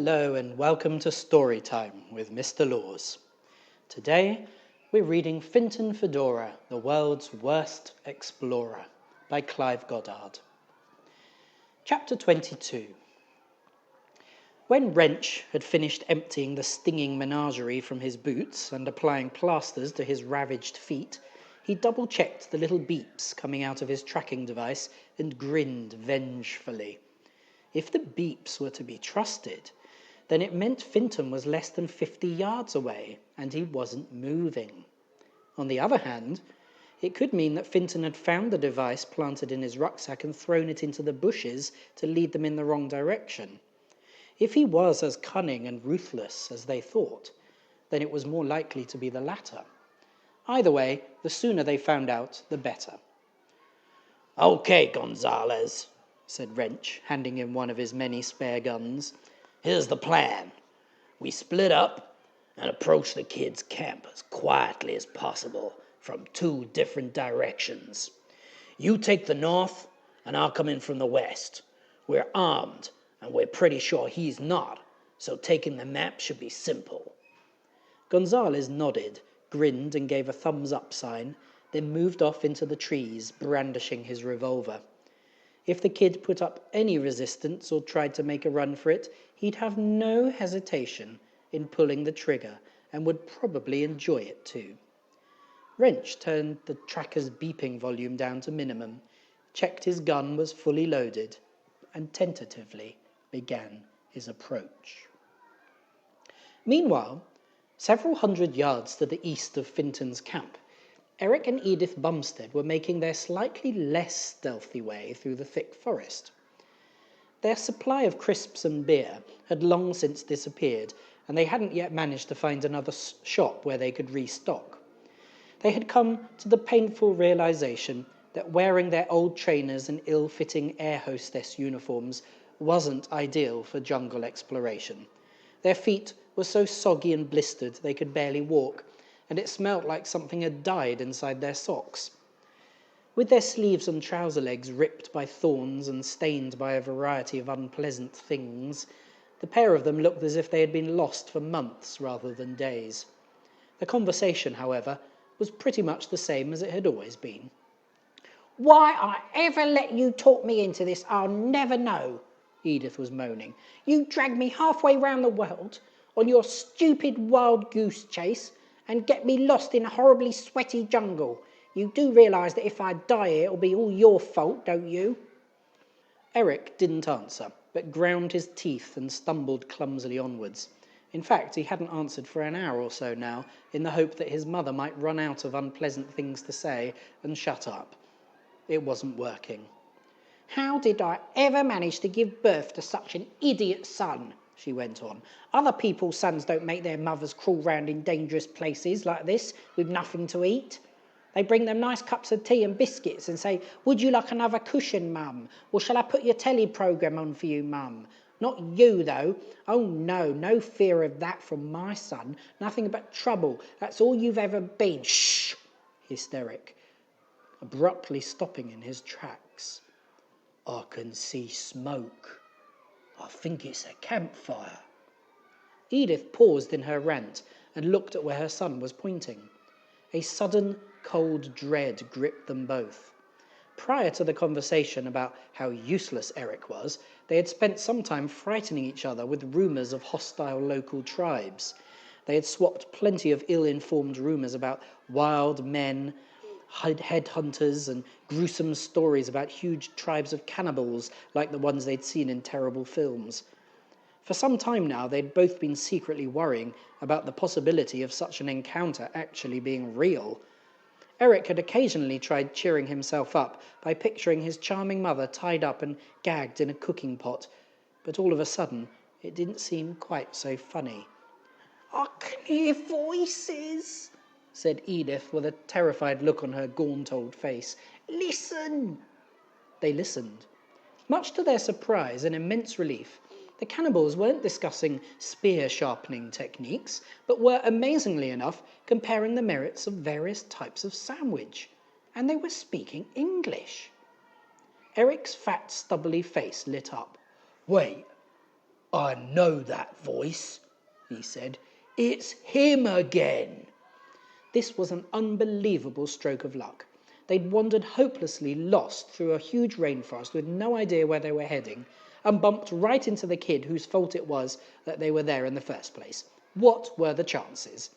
Hello and welcome to Storytime with Mr. Laws. Today we're reading Fintan Fedora, the World's Worst Explorer by Clive Goddard. Chapter 22. When Wrench had finished emptying the stinging menagerie from his boots and applying plasters to his ravaged feet, he double-checked the little beeps coming out of his tracking device and grinned vengefully. If the beeps were to be trusted, then it meant Fintan was less than 50 yards away, and he wasn't moving. On the other hand, it could mean that Fintan had found the device planted in his rucksack and thrown it into the bushes to lead them in the wrong direction. If he was as cunning and ruthless as they thought, then it was more likely to be the latter. Either way, the sooner they found out, the better. "Okay, Gonzalez," said Wrench, handing him one of his many spare guns. "Here's the plan. We split up and approach the kids' camp as quietly as possible from 2 different directions. You take the north, and I'll come in from the west. We're armed, and we're pretty sure he's not, so taking the map should be simple." Gonzalez nodded, grinned and gave a thumbs-up sign, then moved off into the trees, brandishing his revolver. If the kid put up any resistance or tried to make a run for it, he'd have no hesitation in pulling the trigger and would probably enjoy it too. Wrench turned the tracker's beeping volume down to minimum, checked his gun was fully loaded, and tentatively began his approach. Meanwhile, several hundred yards to the east of Fintan's camp, Eric and Edith Bumstead were making their slightly less stealthy way through the thick forest. Their supply of crisps and beer had long since disappeared, and they hadn't yet managed to find another shop where they could restock. They had come to the painful realization that wearing their old trainers and ill-fitting air hostess uniforms wasn't ideal for jungle exploration. Their feet were so soggy and blistered they could barely walk, and it smelt like something had died inside their socks. With their sleeves and trouser legs ripped by thorns and stained by a variety of unpleasant things, the pair of them looked as if they had been lost for months rather than days. The conversation, however, was pretty much the same as it had always been. "Why I ever let you talk me into this, I'll never know," Edith was moaning. "You dragged me halfway round the world on your stupid wild goose chase and get me lost in a horribly sweaty jungle. You do realise that if I die here, it'll be all your fault, don't you?" Eric didn't answer, but ground his teeth and stumbled clumsily onwards. In fact, he hadn't answered for an hour or so now, in the hope that his mother might run out of unpleasant things to say and shut up. It wasn't working. "How did I ever manage to give birth to such an idiot son?" she went on. "Other people's sons don't make their mothers crawl round in dangerous places like this with nothing to eat. They bring them nice cups of tea and biscuits and say, 'Would you like another cushion, Mum? Or shall I put your telly programme on for you, Mum?' Not you, though. Oh, no, no fear of that from my son. Nothing but trouble. That's all you've ever been." "Shh!" hissed Eric, abruptly stopping in his tracks. "I can see smoke. I think it's a campfire." Edith paused in her rant and looked at where her son was pointing. A sudden, cold dread gripped them both. Prior to the conversation about how useless Eric was, they had spent some time frightening each other with rumours of hostile local tribes. They had swapped plenty of ill-informed rumours about wild men, headhunters, and gruesome stories about huge tribes of cannibals like the ones they'd seen in terrible films. For some time now, they'd both been secretly worrying about the possibility of such an encounter actually being real. Eric had occasionally tried cheering himself up by picturing his charming mother tied up and gagged in a cooking pot, but all of a sudden it didn't seem quite so funny. "I can hear voices," said Edith with a terrified look on her gaunt old face. "Listen." They listened. Much to their surprise and immense relief, the cannibals weren't discussing spear-sharpening techniques, but were, amazingly enough, comparing the merits of various types of sandwich. And they were speaking English. Eric's fat, stubbly face lit up. "Wait, I know that voice, he said. It's him again. This was an unbelievable stroke of luck. They'd wandered hopelessly lost through a huge rainforest with no idea where they were heading, and bumped right into the kid whose fault it was that they were there in the first place. What were the chances?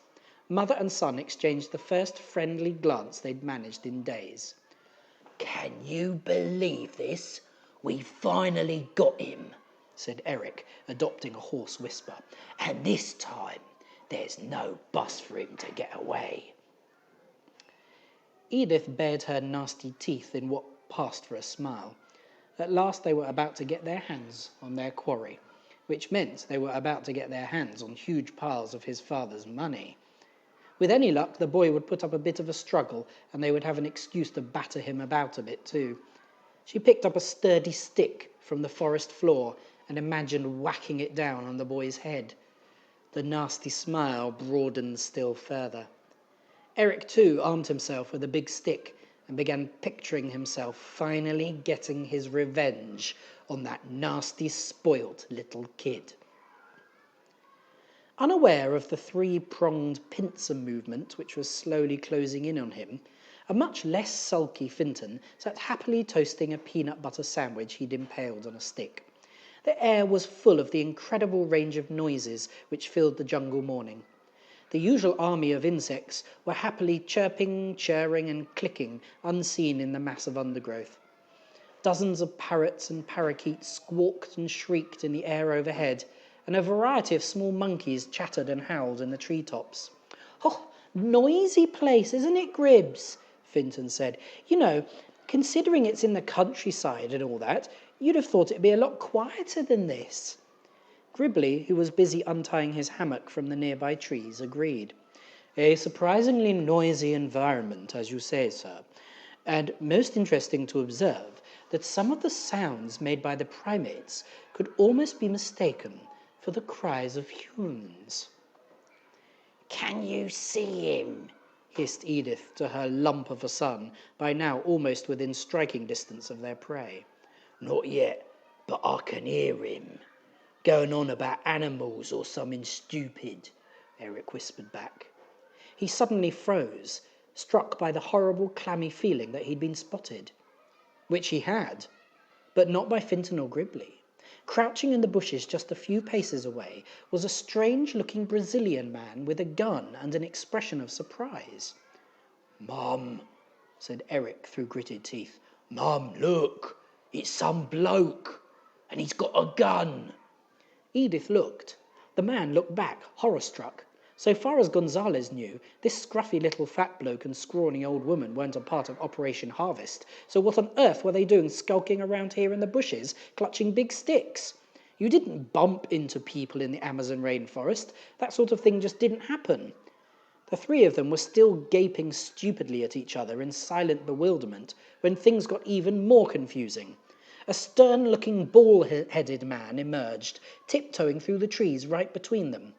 Mother and son exchanged the first friendly glance they'd managed in days. Can you believe this? We finally got him, said Eric, adopting a hoarse whisper. And this time, there's no bus for him to get away. Edith bared her nasty teeth in what passed for a smile. At last they were about to get their hands on their quarry, which meant they were about to get their hands on huge piles of his father's money. With any luck, the boy would put up a bit of a struggle, and they would have an excuse to batter him about a bit too. She picked up a sturdy stick from the forest floor and imagined whacking it down on the boy's head. The nasty smile broadened still further. Eric, too, armed himself with a big stick and began picturing himself finally getting his revenge on that nasty, spoilt little kid. Unaware of the three-pronged pincer movement which was slowly closing in on him, a much less sulky Fintan sat happily toasting a peanut butter sandwich he'd impaled on a stick. The air was full of the incredible range of noises which filled the jungle morning. The usual army of insects were happily chirping, churring, and clicking, unseen in the mass of undergrowth. Dozens of parrots and parakeets squawked and shrieked in the air overhead, and a variety of small monkeys chattered and howled in the treetops. "Oh, noisy place, isn't it, Gribbs?" Fintan said. "You know, considering it's in the countryside and all that, you'd have thought it'd be a lot quieter than this." Gribbly, who was busy untying his hammock from the nearby trees, agreed. "A surprisingly noisy environment, as you say, sir, and most interesting to observe that some of the sounds made by the primates could almost be mistaken for the cries of humans." Can you see him? Hissed Edith to her lump of a son, by now almost within striking distance of their prey. Not yet, but I can hear him. Going on about animals or something stupid, Eric whispered back. He suddenly froze, struck by the horrible clammy feeling that he'd been spotted. Which he had, but not by Fintan or Gribbly. Crouching in the bushes just a few paces away was a strange-looking Brazilian man with a gun and an expression of surprise. "Mum," said Eric through gritted teeth. "Mum, look, it's some bloke, and he's got a gun." Edith looked. The man looked back, horror-struck. So far as Gonzales knew, this scruffy little fat bloke and scrawny old woman weren't a part of Operation Harvest, so what on earth were they doing skulking around here in the bushes, clutching big sticks? You didn't bump into people in the Amazon rainforest. That sort of thing just didn't happen. The three of them were still gaping stupidly at each other in silent bewilderment when things got even more confusing. A stern-looking, bald-headed man emerged, tiptoeing through the trees right between them.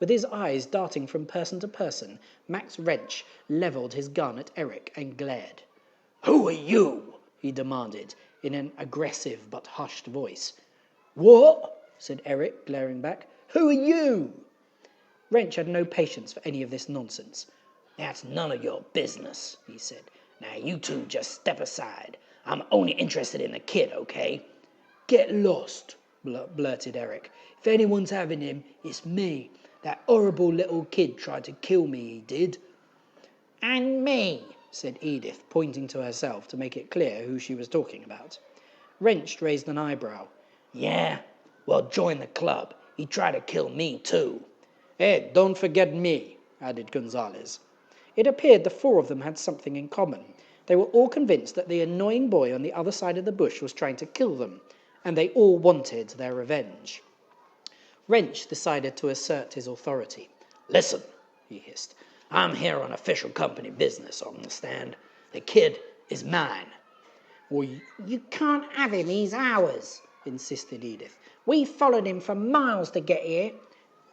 With his eyes darting from person to person, Max Wrench levelled his gun at Eric and glared. "Who are you?" he demanded, in an aggressive but hushed voice. "What?" said Eric, glaring back. "Who are you?" Wrench had no patience for any of this nonsense. "That's none of your business," he said. "Now you two just step aside. I'm only interested in the kid, okay?" "Get lost," blurted Eric. "If anyone's having him, it's me. That horrible little kid tried to kill me, he did." "And me," said Edith, pointing to herself to make it clear who she was talking about. Wrench raised an eyebrow. "Yeah? Well, join the club. He tried to kill me, too." "Hey, don't forget me," added Gonzales. It appeared the four of them had something in common. They were all convinced that the annoying boy on the other side of the bush was trying to kill them, and they all wanted their revenge. Wrench decided to assert his authority. "Listen," he hissed. "I'm here on official company business, understand? The kid is mine." "Well, you can't have him, he's ours," insisted Edith. "We followed him for miles to get here."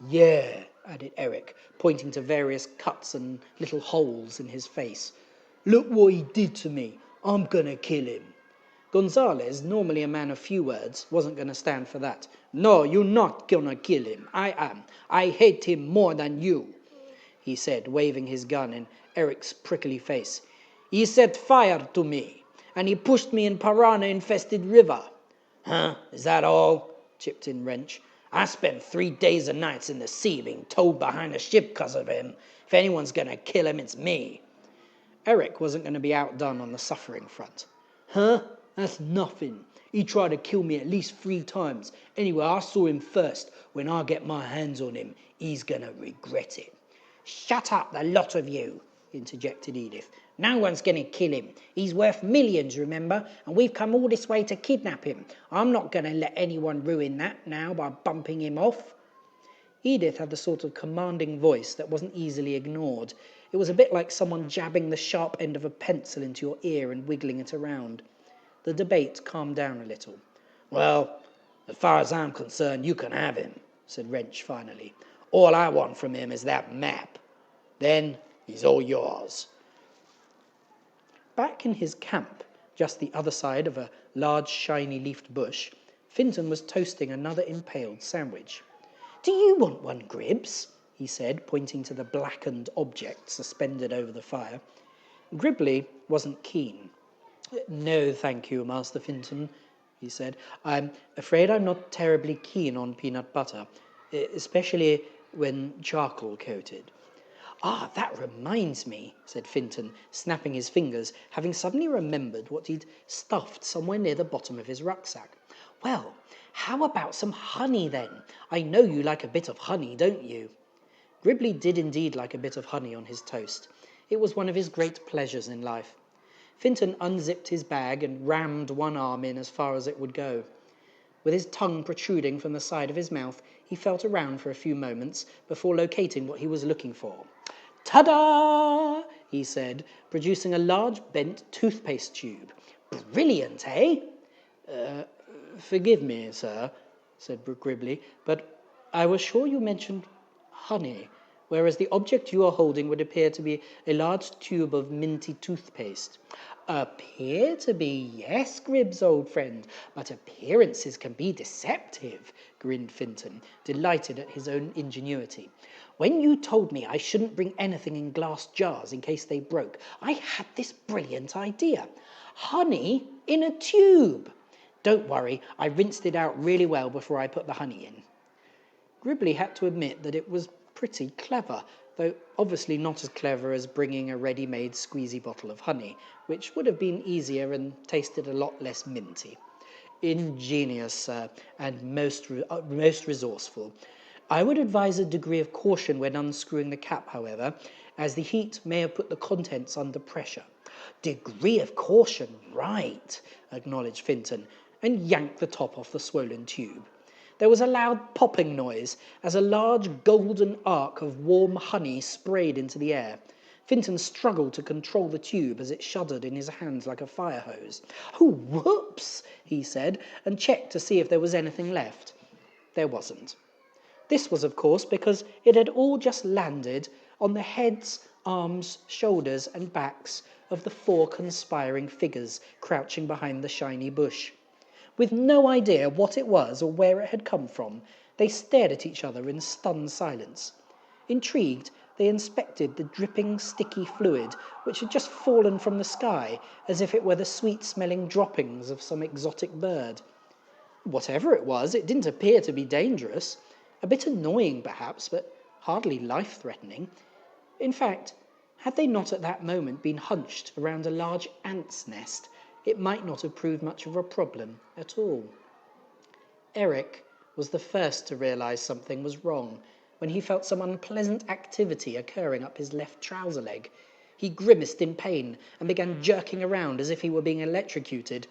"Yeah," added Eric, pointing to various cuts and little holes in his face. "Look what he did to me. I'm gonna kill him." Gonzales, normally a man of few words, wasn't going to stand for that. "No, you're not going to kill him. I am. I hate him more than you," he said, waving his gun in Eric's prickly face. "He set fire to me, and he pushed me in piranha-infested river." "Huh? Is that all?" chipped in Wrench. "I spent 3 days and nights in the sea being towed behind a ship because of him. If anyone's going to kill him, it's me." Eric wasn't going to be outdone on the suffering front. "Huh? That's nothing. He tried to kill me at least 3 times. Anyway, I saw him first. When I get my hands on him, he's going to regret it." "Shut up, the lot of you," interjected Edith. "No one's going to kill him. He's worth millions, remember, and we've come all this way to kidnap him. I'm not going to let anyone ruin that now by bumping him off." Edith had the sort of commanding voice that wasn't easily ignored. It was a bit like someone jabbing the sharp end of a pencil into your ear and wiggling it around. The debate calmed down a little. "Well, as far as I'm concerned, you can have him," said Wrench finally. "All I want from him is that map. Then he's all yours." Back in his camp, just the other side of a large shiny-leafed bush, Fintan was toasting another impaled sandwich. "Do you want one, Gribbs?" he said, pointing to the blackened object suspended over the fire. Gribbly wasn't keen. "No, thank you, Master Fintan," he said. "I'm afraid I'm not terribly keen on peanut butter, especially when charcoal-coated." "Ah, that reminds me," said Fintan, snapping his fingers, having suddenly remembered what he'd stuffed somewhere near the bottom of his rucksack. "Well, how about some honey, then? I know you like a bit of honey, don't you?" Gribbly did indeed like a bit of honey on his toast. It was one of his great pleasures in life. Fintan unzipped his bag and rammed one arm in as far as it would go. With his tongue protruding from the side of his mouth, he felt around for a few moments before locating what he was looking for. "Ta-da!" he said, producing a large bent toothpaste tube. "Brilliant, eh?" "Forgive me, sir," said Gribbly, "but I was sure you mentioned honey, whereas the object you are holding would appear to be a large tube of minty toothpaste." "Appear to be, yes, Gribbs, old friend, but appearances can be deceptive," grinned Fintan, delighted at his own ingenuity. "When you told me I shouldn't bring anything in glass jars in case they broke, I had this brilliant idea. Honey in a tube! Don't worry, I rinsed it out really well before I put the honey in." Gribbly had to admit that it was pretty clever, though obviously not as clever as bringing a ready-made squeezy bottle of honey, which would have been easier and tasted a lot less minty. "Ingenious, sir, and most resourceful. I would advise a degree of caution when unscrewing the cap, however, as the heat may have put the contents under pressure." "Degree of caution, right," acknowledged Fintan, and yanked the top off the swollen tube. There was a loud popping noise as a large golden arc of warm honey sprayed into the air. Fintan struggled to control the tube as it shuddered in his hands like a fire hose. "Oh, whoops," he said, and checked to see if there was anything left. There wasn't. This was, of course, because it had all just landed on the heads, arms, shoulders, and backs of the 4 conspiring figures crouching behind the shiny bush. With no idea what it was or where it had come from, they stared at each other in stunned silence. Intrigued, they inspected the dripping, sticky fluid which had just fallen from the sky as if it were the sweet-smelling droppings of some exotic bird. Whatever it was, it didn't appear to be dangerous. A bit annoying, perhaps, but hardly life-threatening. In fact, had they not at that moment been hunched around a large ant's nest, it might not have proved much of a problem at all. Eric was the first to realise something was wrong when he felt some unpleasant activity occurring up his left trouser leg. He grimaced in pain and began jerking around as if he were being electrocuted.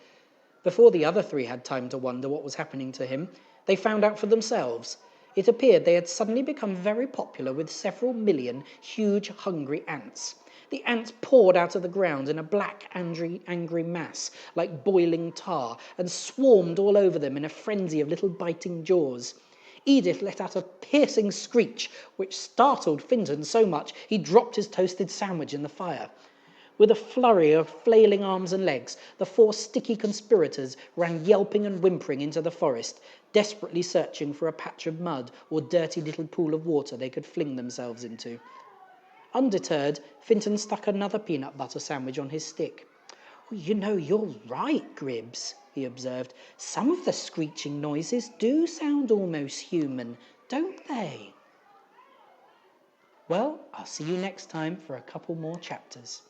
Before the other 3 had time to wonder what was happening to him, they found out for themselves. It appeared they had suddenly become very popular with several million huge, hungry ants. The ants poured out of the ground in a black, angry mass, like boiling tar, and swarmed all over them in a frenzy of little biting jaws. Edith let out a piercing screech, which startled Fintan so much he dropped his toasted sandwich in the fire. With a flurry of flailing arms and legs, the 4 sticky conspirators ran yelping and whimpering into the forest, desperately searching for a patch of mud or dirty little pool of water they could fling themselves into. Undeterred, Fintan stuck another peanut butter sandwich on his stick. You know, you're right, Gribbs, he observed. Some of the screeching noises do sound almost human, don't they? Well, I'll see you next time for a couple more chapters.